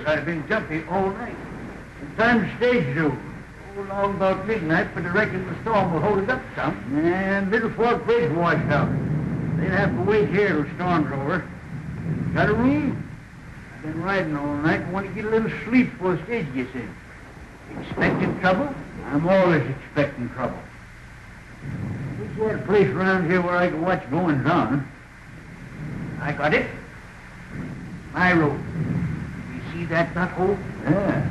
I've been jumpy all night. The time's stage due. Oh, long about midnight, but I reckon the storm will hold it up some. And Middle Fork Bridge washed out. They'll have to wait here till storm's over. Got a room? I've been riding all night and want to get a little sleep before the stage gets in. Expecting trouble? I'm always expecting trouble. There's sort of place around here where I can watch goings on. I got it. My road. See that nut hole? Yeah.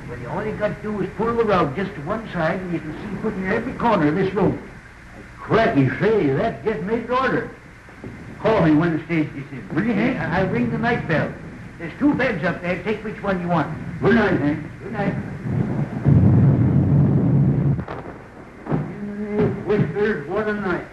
Well, all you got to do is pull the rug just to one side, and you can see put in every corner of this room. Cracky, say, that just made to order. Call me when the stage gets in. Will you, Hank? I'll ring the night bell. There's 2 beds up there. Take which one you want. Good night, Hank. Good night. Whiskers, what a night.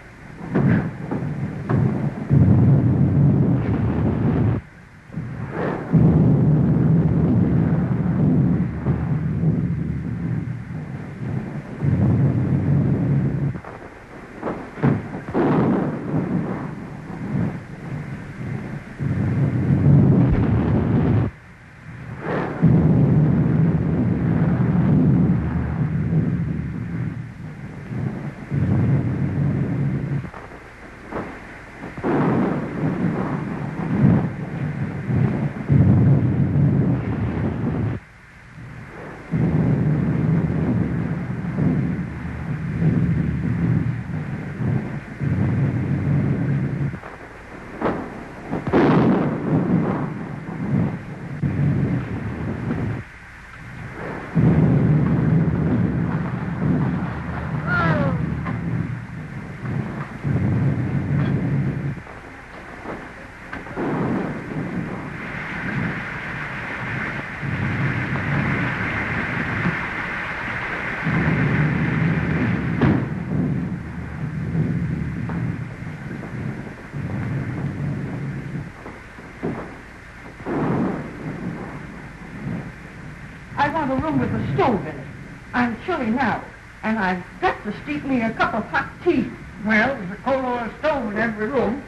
A room with a stove in it. I'm chilly now, and I've got to steep me a cup of hot tea. Well, there's a coal oil stove in every room.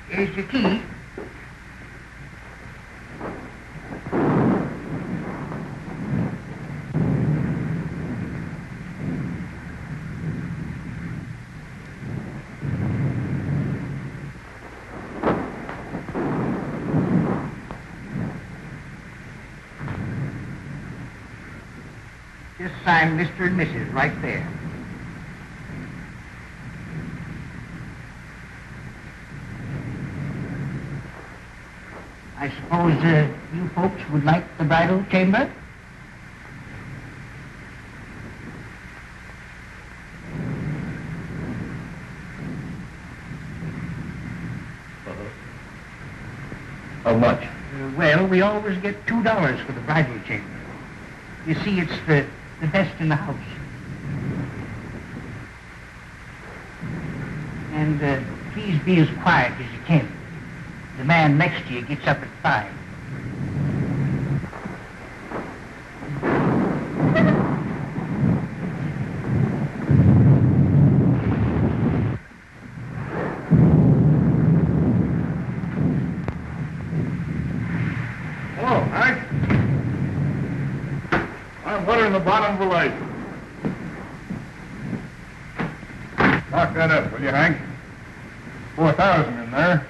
Here's your key. Just sign Mr. and Mrs. right there. I suppose you folks would like the bridal chamber? How much? Well, we always get $2 for the bridal chamber. You see, it's the best in the house. And please be as quiet as you can. The man next to you gets up at 5. Hello, Hank. I'm watering the bottom of the light. Lock that up, will you, Hank? 4,000 in there.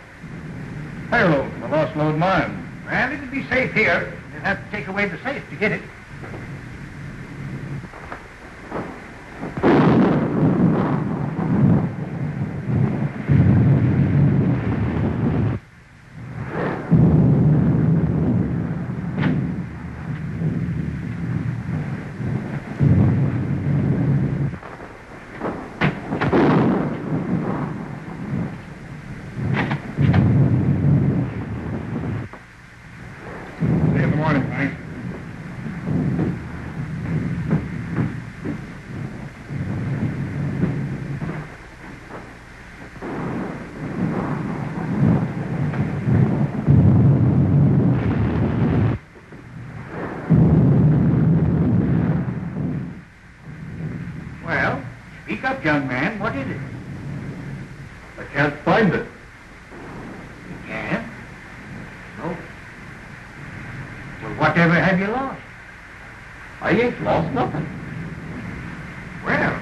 Payroll for the lost load mine. Well, it'll be safe here. You'll have to take away the safe to get it. See you in the morning, Hank. Well, speak up, young man. What is it? I can't find it. You can't? No. Well, whatever have you lost? I ain't lost nothing. Well,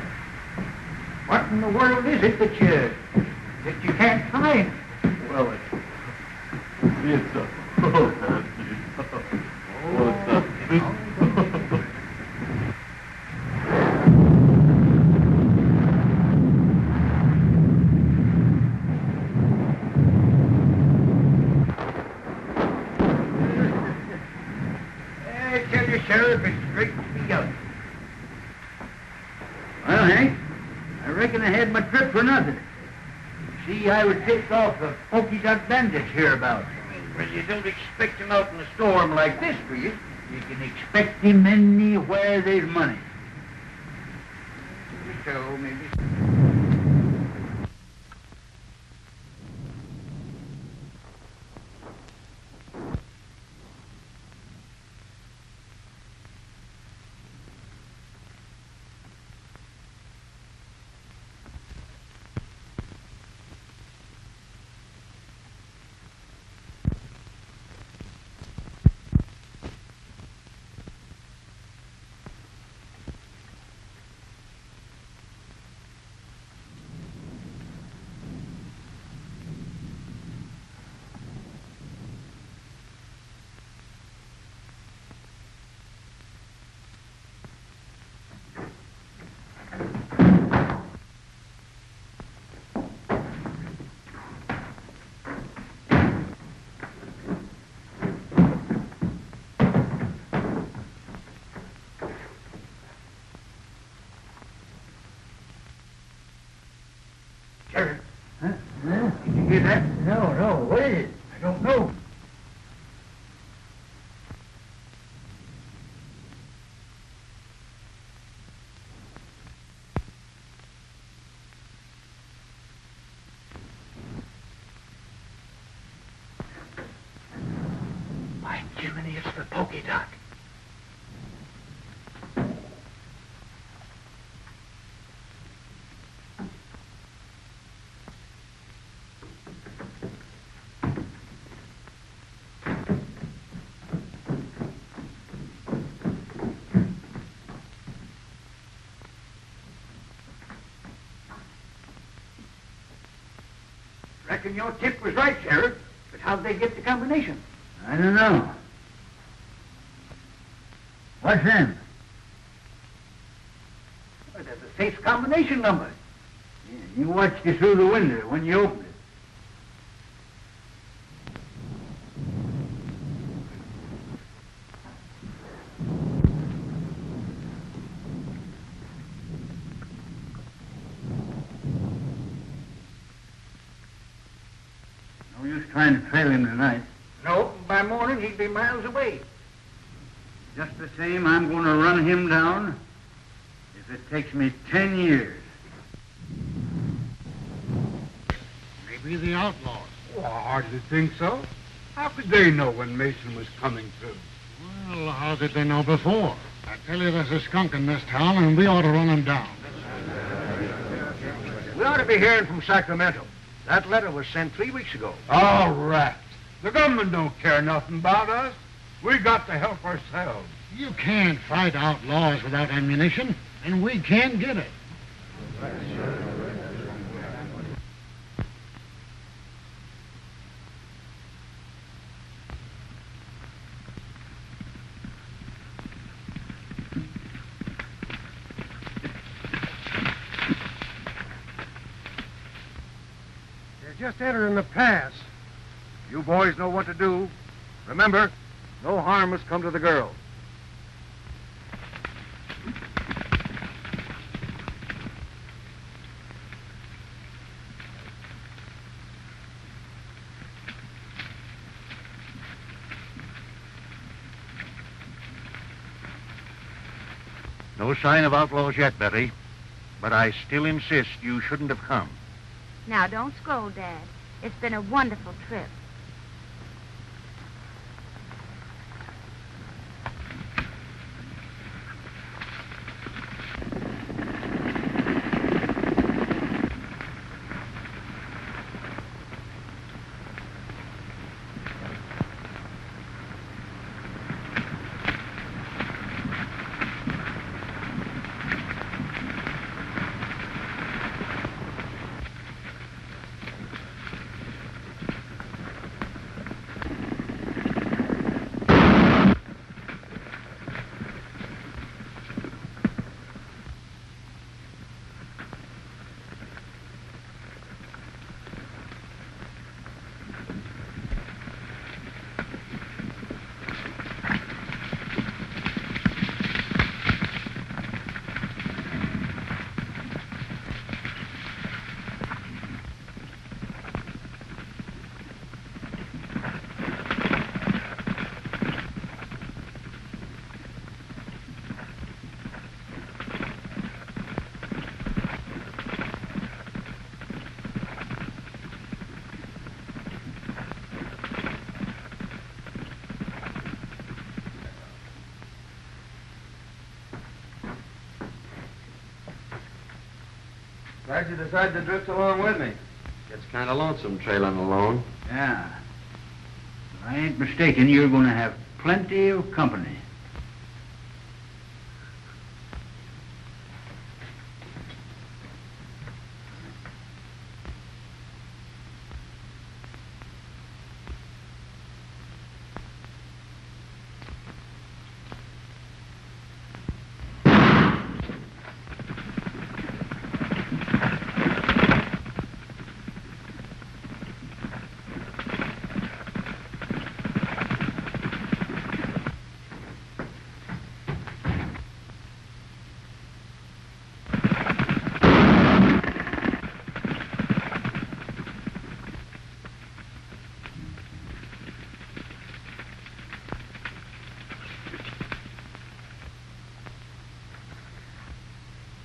what in the world is it that you can't find? Well, it's a... Oh, I tell you, Sheriff, it's straight to be young. Well, Hank, I reckon I had my trip for nothing. See, I was tipped off the pokey duck bandits hereabouts. Well, you don't expect him out in a storm like this, do you? You can expect him anywhere there's money. So, maybe... Sheriff, Huh? did you hear that? No, what is it? I don't know. By Jiminy, it's the pokey duck. Reckon your tip was right, Sheriff. But how'd they get the combination? I don't know. What's them? Well, there's a safe combination number. Yeah, you watched it through the window when you opened it. No use trying to trail him tonight. No, by morning he'd be miles away. Just the same, I'm going to run him down if it takes me 10 years. Maybe the outlaws. Well, I hardly think so. How could they know when Mason was coming through? Well, how did they know before? I tell you, there's a skunk in this town, and we ought to run him down. We ought to be hearing from Sacramento. That letter was sent 3 weeks ago. Oh, rats. The government don't care nothing about us. We got to help ourselves. You can't fight outlaws without ammunition, and we can't get it. Just entering the pass. You boys know what to do. Remember, no harm must come to the girl. No sign of outlaws yet, Betty. But I still insist you shouldn't have come. Now, don't scold, Dad. It's been a wonderful trip. Glad you decided to drift along with me. Gets kind of lonesome trailing alone. Yeah. If I ain't mistaken, you're going to have plenty of company.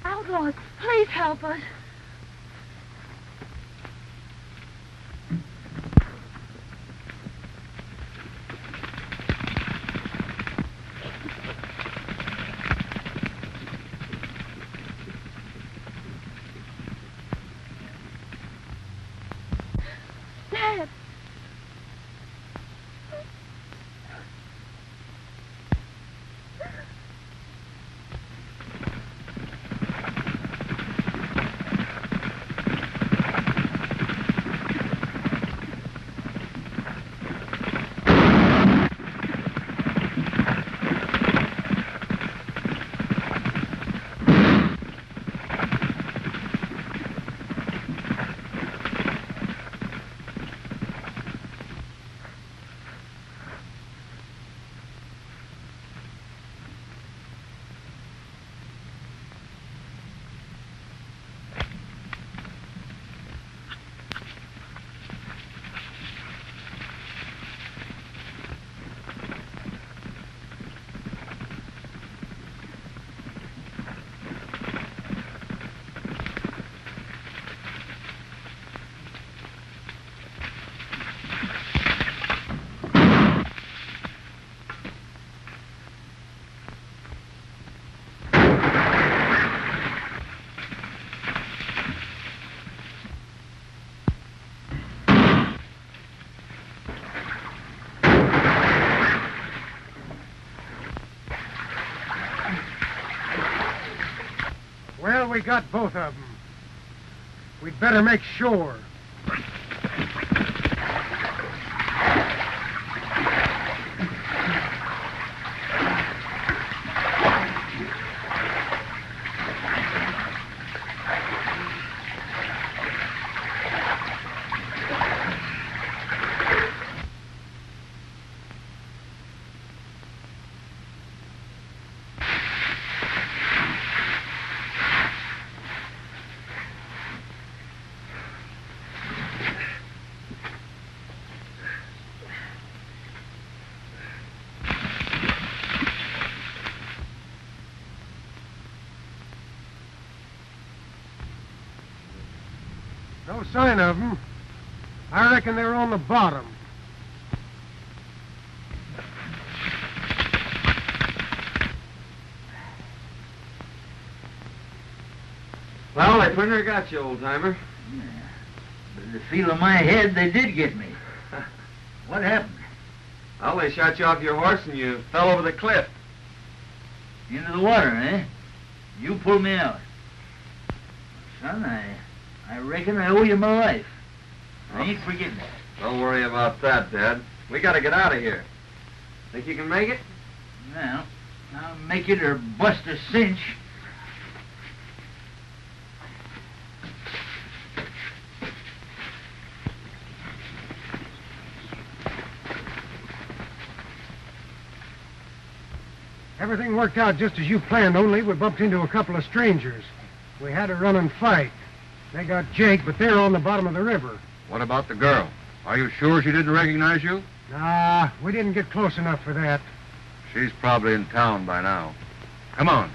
Outlaws, please help us. Dad. Well, we got both of them. We'd better make sure. No sign of them. I reckon they're on the bottom. Well, I pretty near got you, old-timer. Yeah. But the feel of my head, they did get me. What happened? Well, they shot you off your horse and you fell over the cliff. Into the water, eh? You pulled me out. Son, I reckon I owe you my life. I ain't forgetting it. Don't worry about that, Dad. We gotta get out of here. Think you can make it? Well, I'll make it or bust a cinch. Everything worked out just as you planned, only we bumped into a couple of strangers. We had a running fight. They got Jake, but they're on the bottom of the river. What about the girl? Are you sure she didn't recognize you? Nah, we didn't get close enough for that. She's probably in town by now. Come on.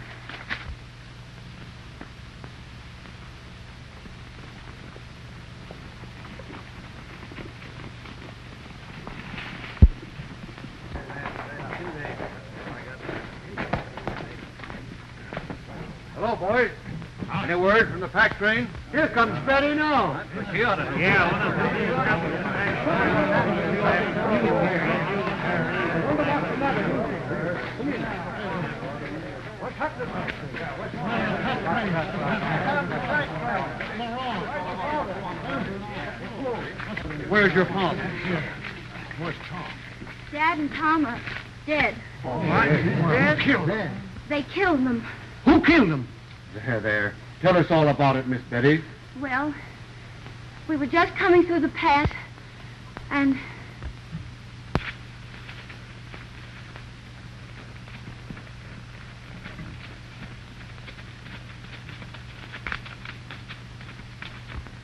Hello, boys. Any word from the pack train? Here comes Betty now. She ought to. Where's your father? Where's Tom? Dad and Tom are dead. What? Killed him. They killed them. Who killed him? There. Tell us all about it, Miss Betty. Well, we were just coming through the pass, and...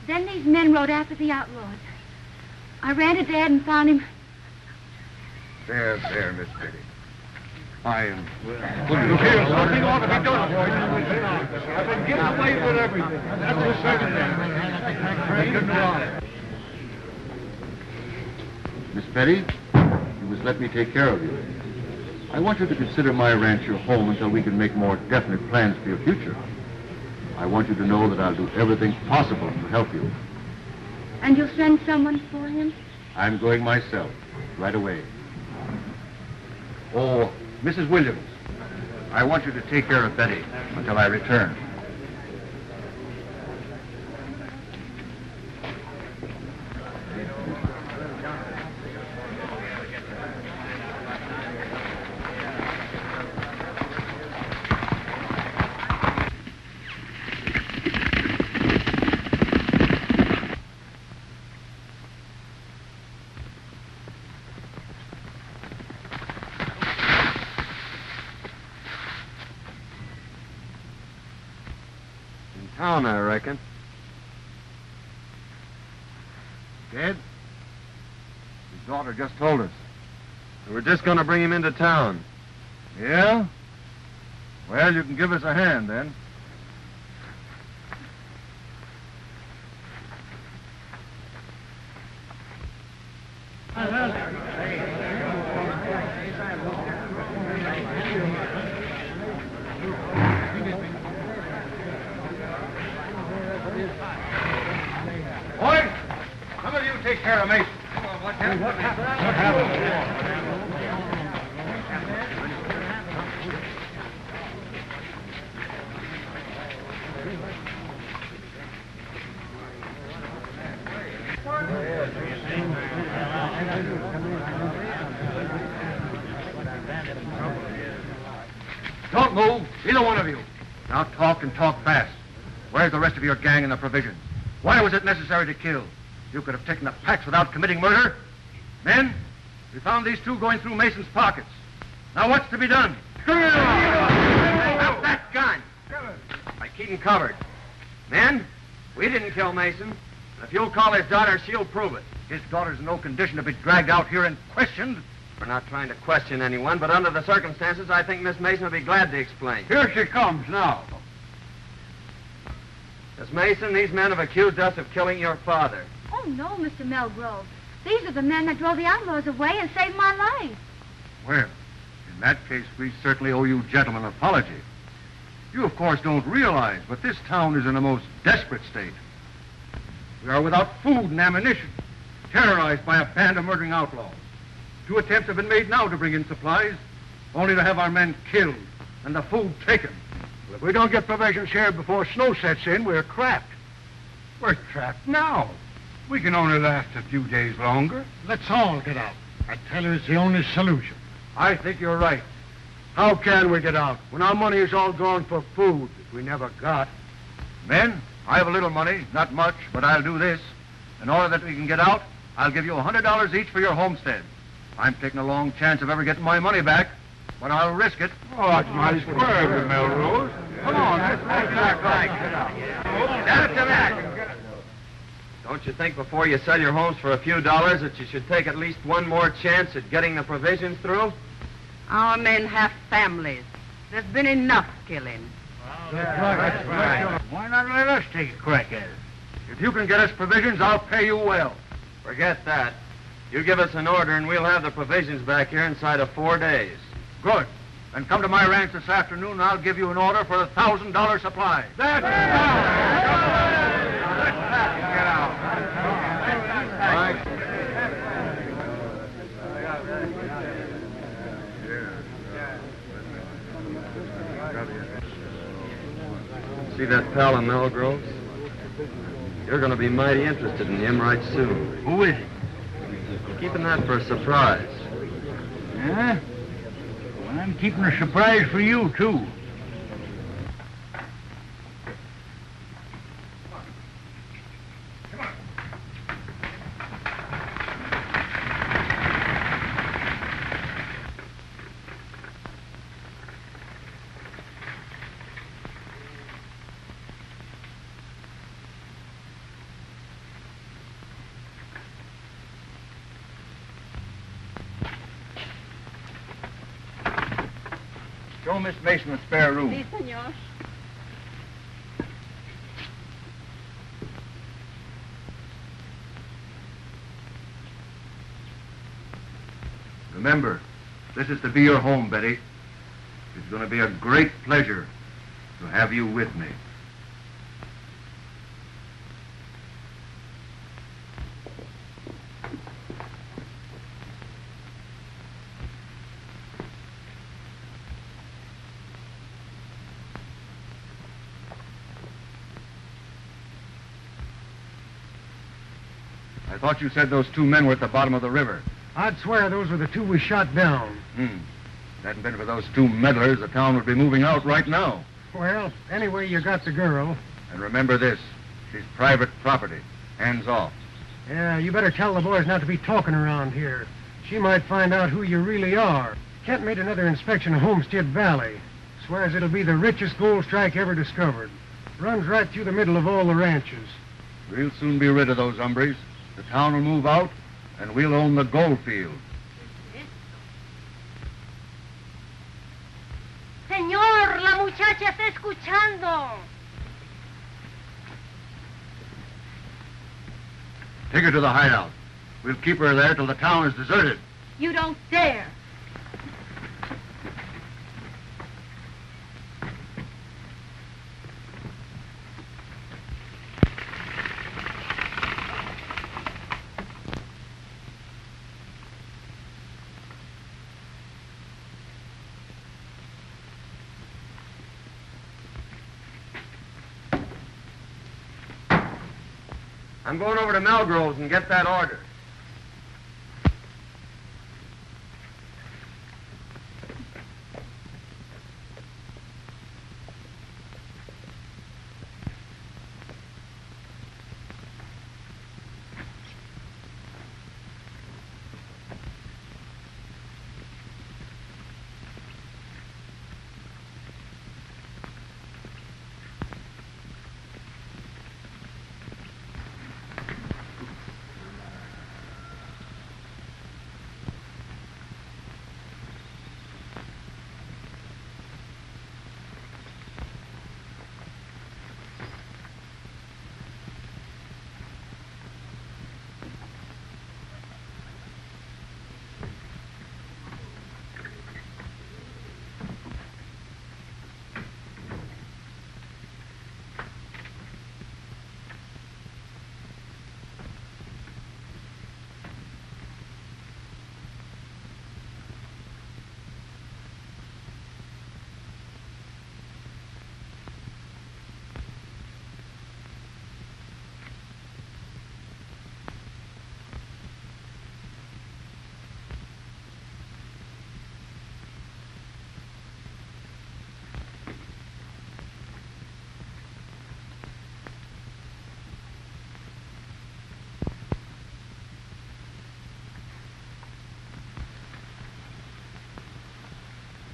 Then these men rode after the outlaws. I ran to Dad and found him. There, Miss Betty. I am. Something ought to be done. I've been getting away with everything. That's the second thing. Miss Betty, you must let me take care of you. I want you to consider my ranch your home until we can make more definite plans for your future. I want you to know that I'll do everything possible to help you. And you'll send someone for him? I'm going myself, right away. Oh, Mrs. Williams, I want you to take care of Betty until I return. Town, I reckon. Dead? His daughter just told us. We're just gonna bring him into town. Yeah? Well, you can give us a hand, then. Boys, some of you take care of Mason. What happened? Don't move, either one of you. Now talk and talk fast. Where's the rest of your gang and the provisions? Why was it necessary to kill? You could have taken the packs without committing murder. Men, we found these two going through Mason's pockets. Now what's to be done? Drop that gun. I keep him covered. Men, we didn't kill Mason. If you'll call his daughter, she'll prove it. His daughter's in no condition to be dragged out here and questioned. We're not trying to question anyone, but under the circumstances, I think Miss Mason will be glad to explain. Here she comes now. Miss Mason, these men have accused us of killing your father. Oh, no, Mr. Melgrove. These are the men that drove the outlaws away and saved my life. Well, in that case, we certainly owe you gentlemen an apology. You, of course, don't realize, but this town is in a most desperate state. We are without food and ammunition, terrorized by a band of murdering outlaws. 2 attempts have been made now to bring in supplies, only to have our men killed and the food taken. Well, if we don't get provisions here before snow sets in, we're trapped. We're trapped now. We can only last a few days longer. Let's all get out. I tell you, it's the only solution. I think you're right. How can we get out when our money is all gone for food that we never got? Men, I have a little money, not much, but I'll do this. In order that we can get out, I'll give you $100 each for your homestead. I'm taking a long chance of ever getting my money back, but I'll risk it. Oh, that's mighty square of you, Melrose. Come on, let's Don't you think before you sell your homes for a few dollars that you should take at least one more chance at getting the provisions through? Our men have families. There's been enough killing. That's right. Why not let us take a crack at it? If you can get us provisions, I'll pay you well. Forget that. You give us an order and we'll have the provisions back here inside of 4 days. Good. Then come to my ranch this afternoon and I'll give you an order for a $1,000 supply. That's Get out. See that pal of Melgrove's? You're going to be mighty interested in him right soon. Who is it? Keeping that for a surprise. Yeah? Well, I'm keeping a surprise for you, too. Show Miss Mason a spare room. Si, senor. Remember, this is to be your home, Betty. It's going to be a great pleasure to have you with me. I thought you said those 2 men were at the bottom of the river. I'd swear those were the 2 we shot down. If it hadn't been for those 2 meddlers, the town would be moving out right now. Well, anyway, you got the girl. And remember this, she's private property. Hands off. Yeah, you better tell the boys not to be talking around here. She might find out who you really are. Kent made another inspection of Homestead Valley. Swears it'll be the richest gold strike ever discovered. Runs right through the middle of all the ranches. We'll soon be rid of those hombres. The town will move out, and we'll own the gold field. Señor, la muchacha está escuchando. Take her to the hideout. We'll keep her there till the town is deserted. You don't dare. I'm going over to Melgrove's and get that order.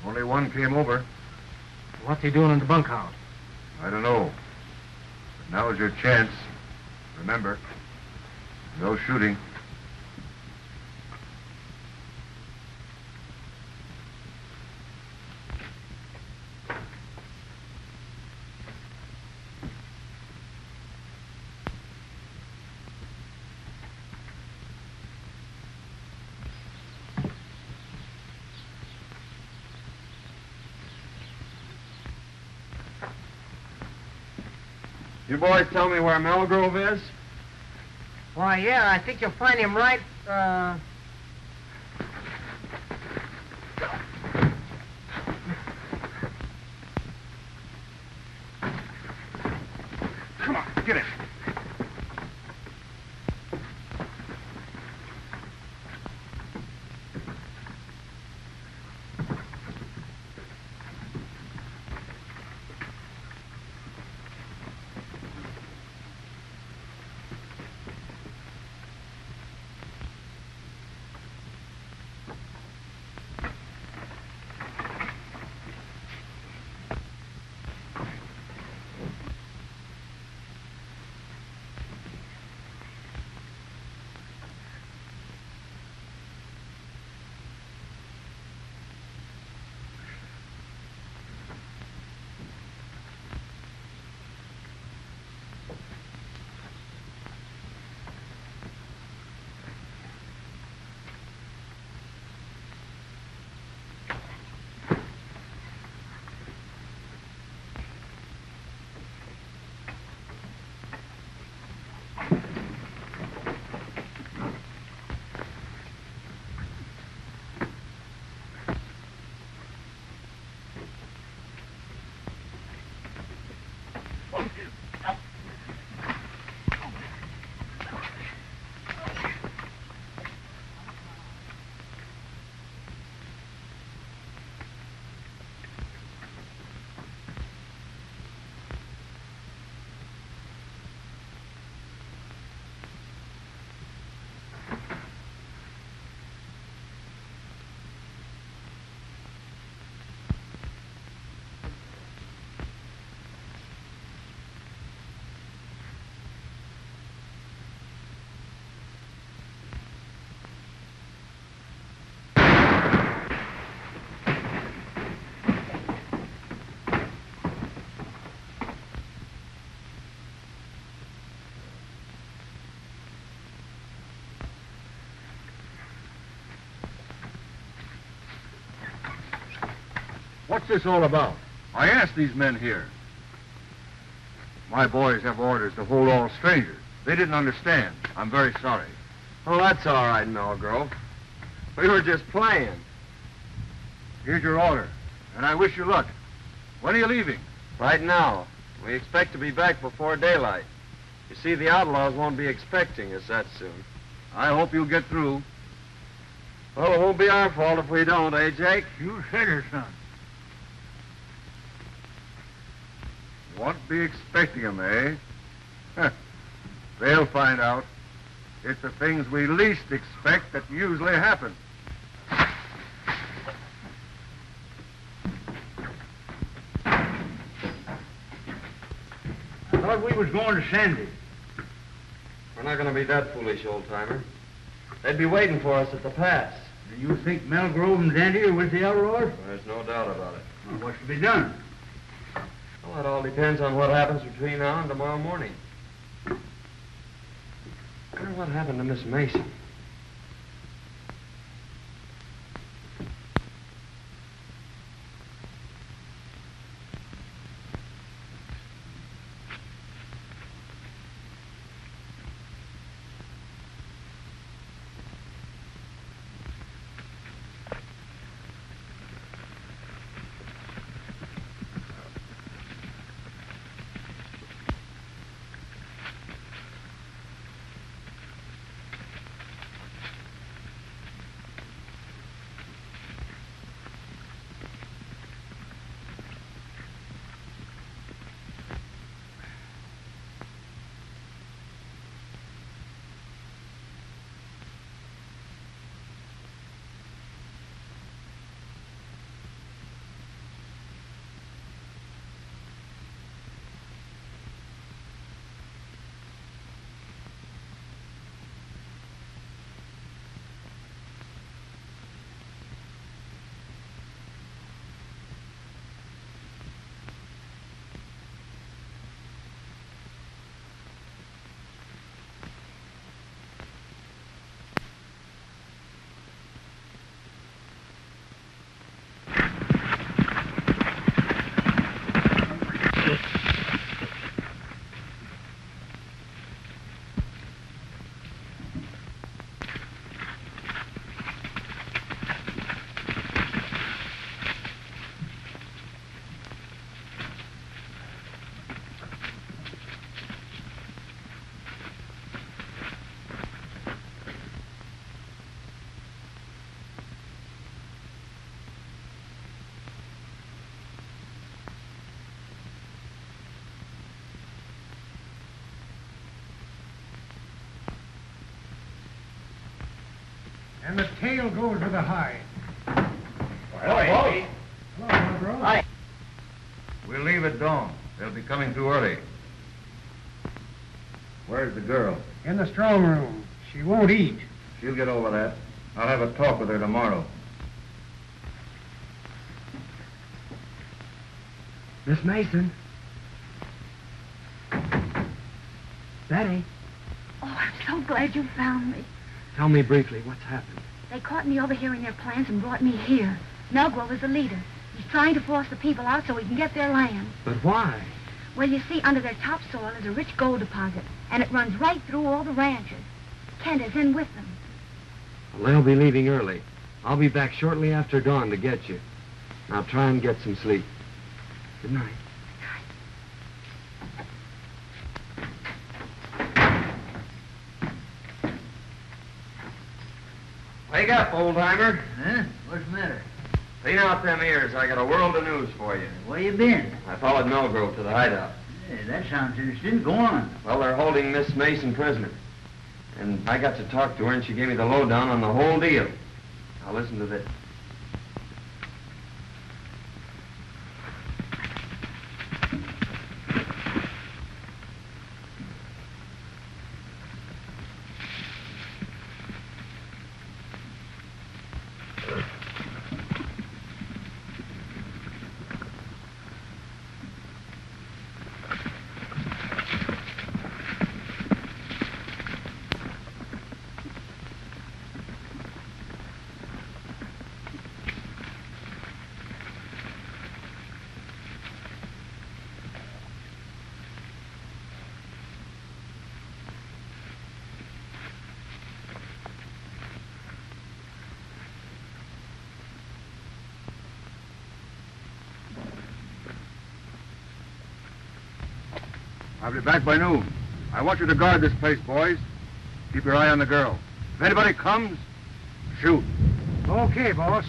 Only one came over. What's he doing in the bunkhouse? I don't know. But now's your chance. Remember, no shooting. You boys tell me where Melgrove is? Why, yeah, I think you'll find him right, Come on, get it. What's this all about? I asked these men here. My boys have orders to hold all strangers. They didn't understand. I'm very sorry. Oh, that's all right, Melgrove. We were just playing. Here's your order, and I wish you luck. When are you leaving? Right now. We expect to be back before daylight. You see, the outlaws won't be expecting us that soon. I hope you'll get through. Well, it won't be our fault if we don't, eh, Jake? You said it, son. Won't be expecting them, eh? Huh. They'll find out. It's the things we least expect that usually happen. I thought we was going to Sandy. We're not going to be that foolish, old-timer. They'd be waiting for us at the pass. Do you think Melgrove and Dandy are with the outlaws? There's no doubt about it. Well, what's to be done? Well, it all depends on what happens between now and tomorrow morning. I wonder what happened to Miss Mason. And the tail goes with the hide. Hello, Hello, bro. Hi. We'll leave at dawn. They'll be coming too early. Where's the girl? In the strong room. She won't eat. She'll get over that. I'll have a talk with her tomorrow. Miss Mason. Betty, Oh, I'm so glad you found me. tell me briefly what's happened. They caught me overhearing their plans and brought me here. Melgrove is the leader. He's trying to force the people out so he can get their land. But why? Well, you see, under their topsoil is a rich gold deposit, and it runs right through all the ranches. Kent is in with them. Well, they'll be leaving early. I'll be back shortly after dawn to get you. Now try and get some sleep. Good night. Wake up, old-timer. Huh? What's the matter? Clean out them ears. I got a world of news for you. Where you been? I followed Melgrove to the hideout. Yeah, that sounds interesting. Go on. Well, they're holding Miss Mason prisoner. And I got to talk to her, and she gave me the lowdown on the whole deal. Now listen to this. I'll be back by noon. I want you to guard this place, boys. Keep your eye on the girl. If anybody comes, shoot. Okay, boss.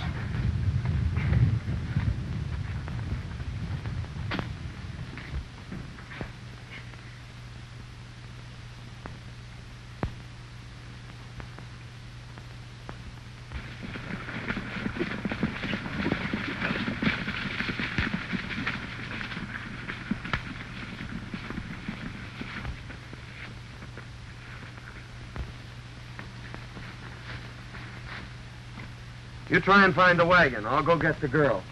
You try and find the wagon. I'll go get the girl.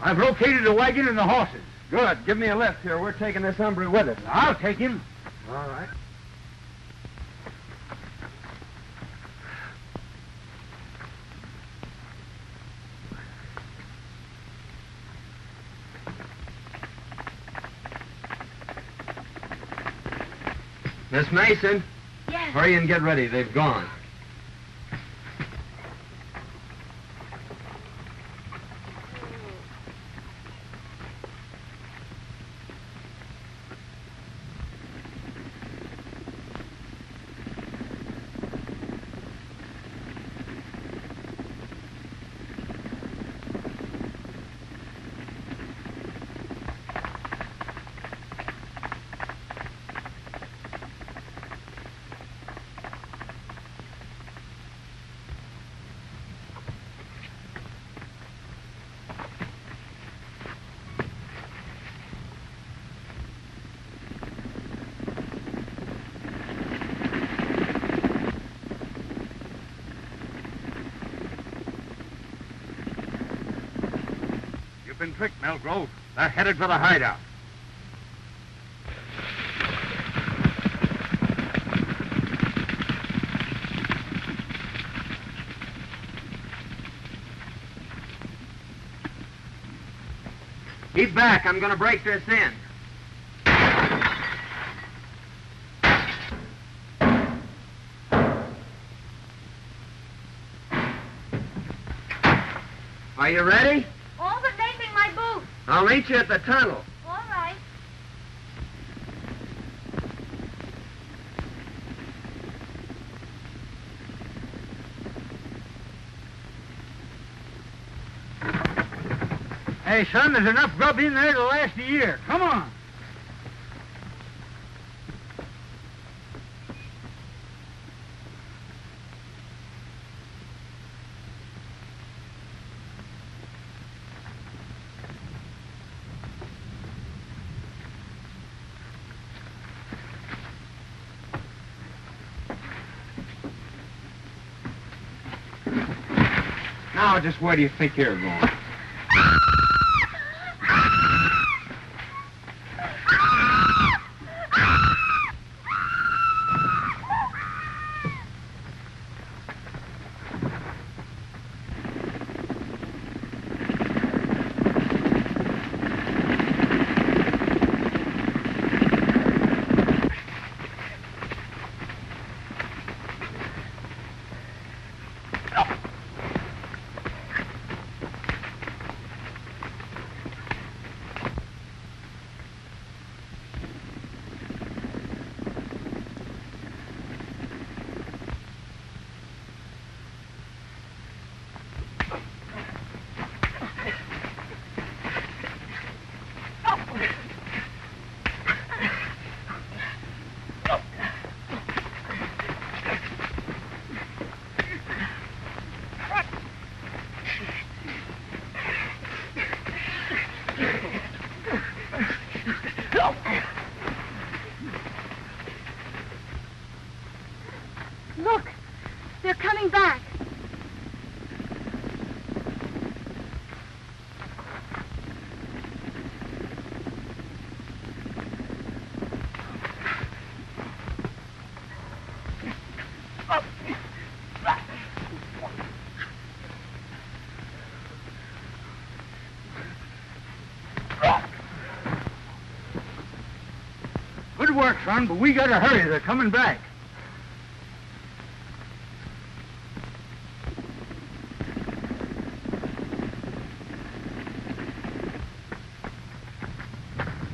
I've located the wagon and the horses. Good. Give me a lift here. We're taking this hombre with us. I'll take him. All right. Miss Mason, Yes. hurry and get ready. They've gone. You've been tricked, Melgrove. They're headed for the hideout. Keep back. I'm going to break this in. Are you ready? All but lacing my boots. I'll meet you at the tunnel. All right. Hey, son, there's enough grub in there to last a year. Come on. Now, just where do you think you're going? Look, they're coming back. Good work, son, but we gotta hurry. They're coming back.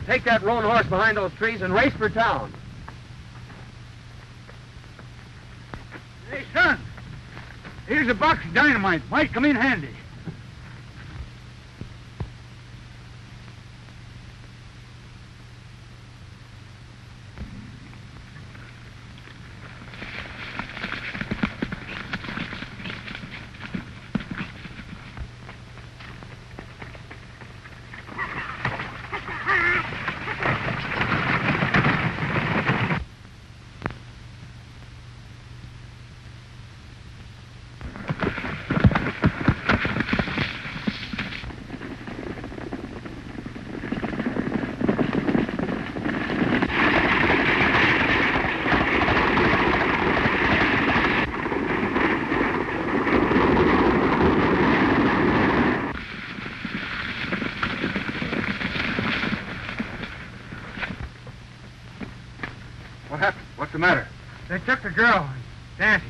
Take that roan horse behind those trees and race for town. Hey, son, here's a box of dynamite. Might come in handy. What happened? What's the matter? They took the girl, Nancy.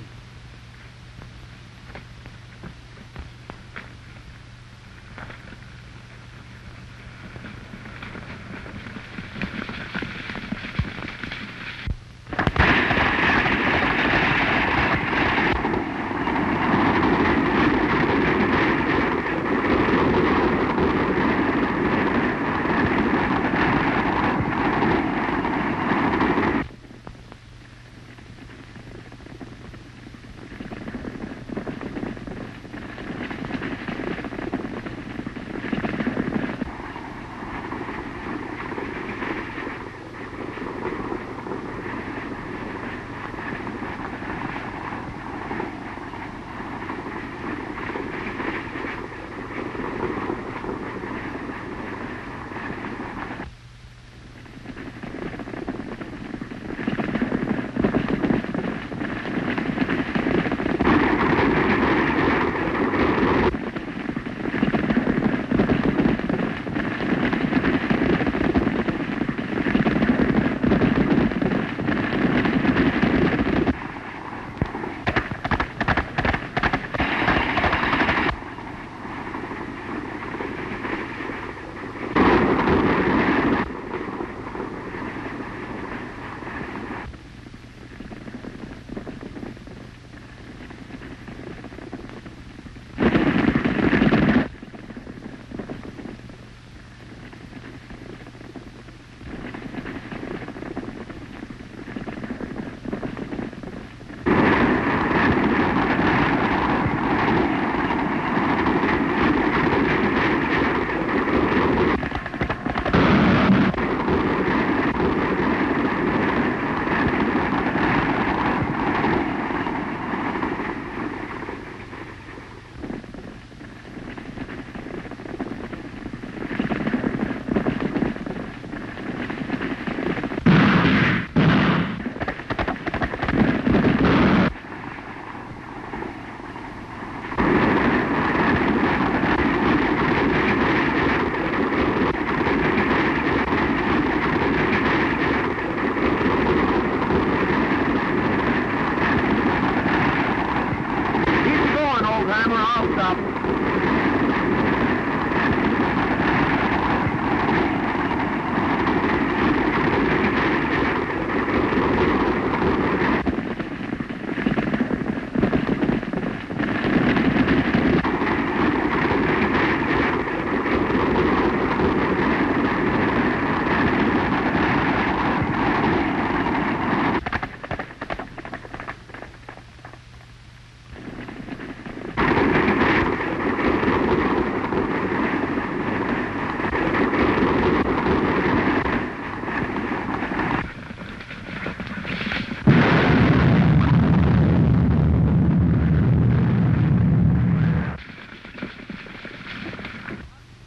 holdup.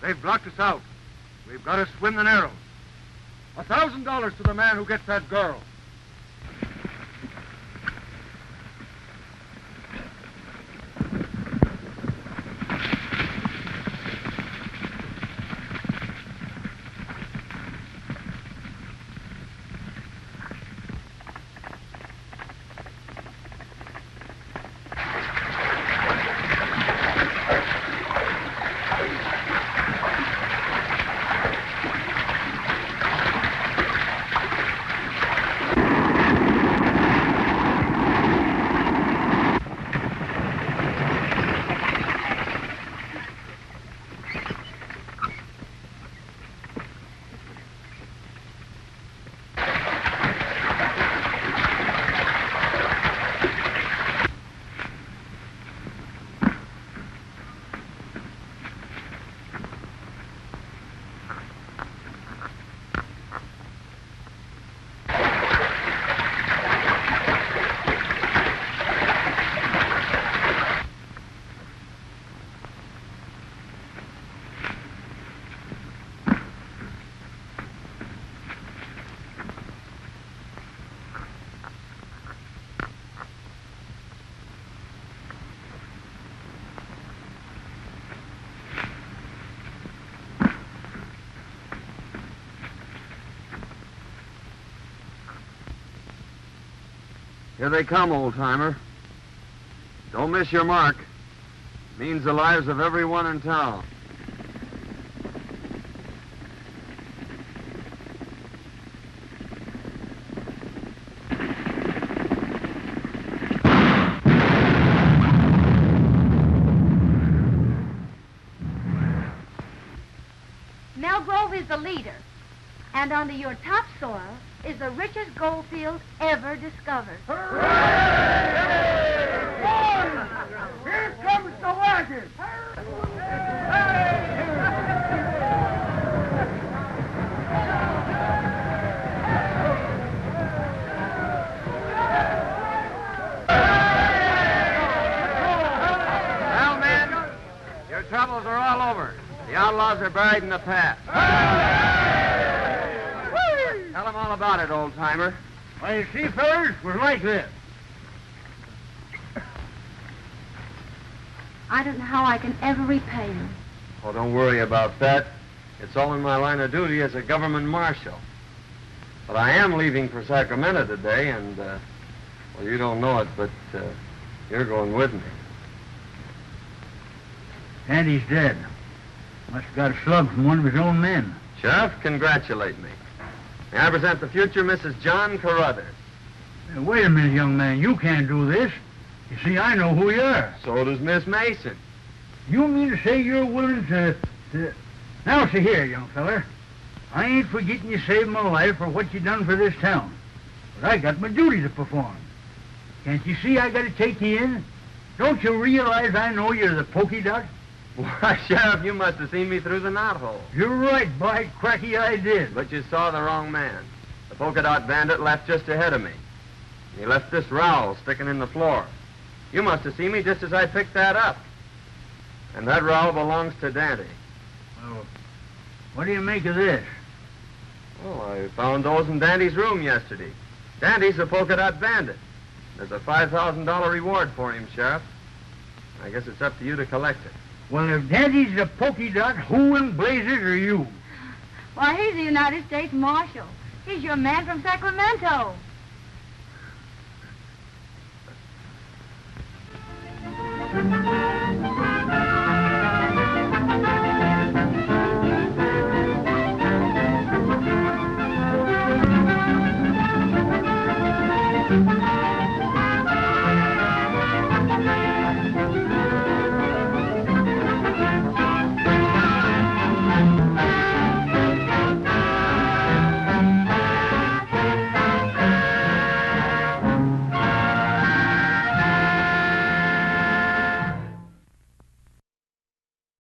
They've blocked us out. We've got to swim the Narrows. $1,000 to the man who gets that girl. Here they come, old-timer. Don't miss your mark. Means the lives of everyone in town. Melgrove is the leader, and under your topsoil is the richest gold field ever discovered. Here comes the wagon! Well, men, your troubles are all over. The outlaws are buried in the past. Tell them all about it, old-timer. Well, you see, fellas, it was like this. I don't know how I can ever repay you. Oh, don't worry about that. It's all in my line of duty as a government marshal. But I am leaving for Sacramento today, and, well, you don't know it, but you're going with me. Andy's dead. Must have got a slug from one of his own men. Sheriff, congratulate me. May I present the future Mrs. John Carruthers. Now, wait a minute, young man. You can't do this. You see, I know who you are. So does Miss Mason. You mean to say you're willing to... Now, see here, young feller. I ain't forgetting you saved my life for what you done for this town. But I got my duty to perform. Can't you see I got to take you in? Don't you realize I know you're the pokey dot? Why, Sheriff, you must have seen me through the knothole. You're right, by cracky, I did. But you saw the wrong man. The polka dot bandit left just ahead of me. He left this rowel sticking in the floor. You must have seen me just as I picked that up. And that rowel belongs to Dante. Well, what do you make of this? Oh, I found those in Dante's room yesterday. Dante's a polka dot bandit. There's a $5,000 reward for him, Sheriff. I guess it's up to you to collect it. Well, if Daddy's a pokey dot, who in blazes are you? Why, he's the United States Marshal. He's your man from Sacramento.